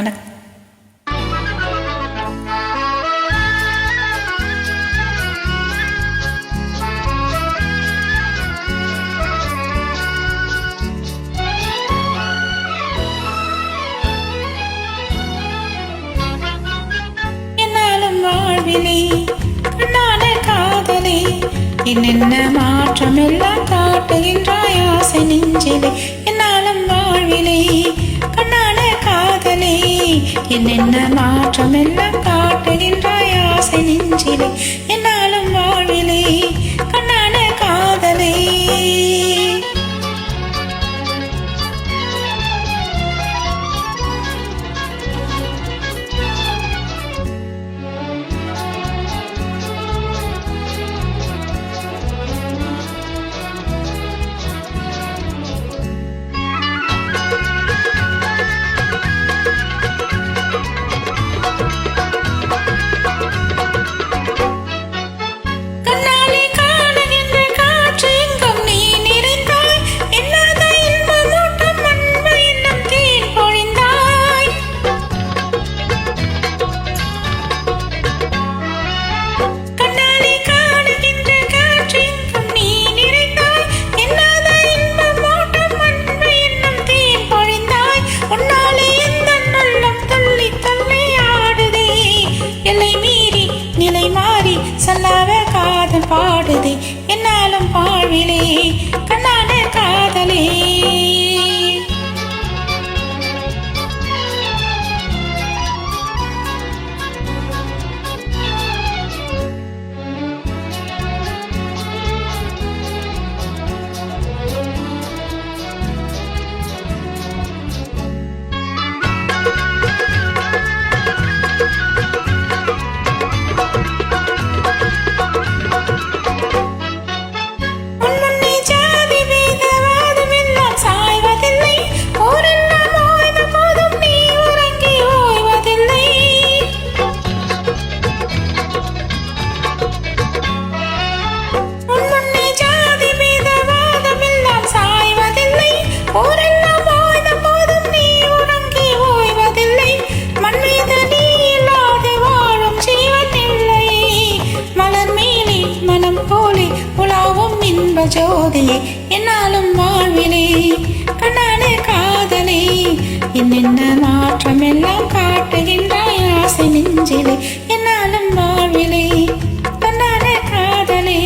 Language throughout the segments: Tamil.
வணக்கம். வாழ்விலே கண்ணான காதலே என்னென்ன மாற்றம் எல்லாம் காட்டுகின்றாய் ஆசை நெஞ்சிலே. என்னாலும் வாழ்விலே கண்ணான காதலே என்னென்ன மாற்றம் எல்லாம் காட்டுகின்றாய் ஆசை நெஞ்சிலே. என்னாலும் வாழ்விலே கண்ணான காதலே சொல்லாத காதல் பாடுதே. என்னாலும் வாழ்விலே கண்ணான காதலே ஜோதியே. என்னாலும் வாழ்விலே கண்ணான காதலே என்னென்ன மாற்றம் எல்லாம் காட்டுகின்றாய் ஆசை நெஞ்சிலே. என்னாலும் வாழ்விலே கண்ணான காதலே.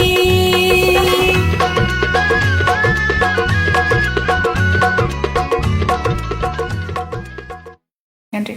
நன்றி.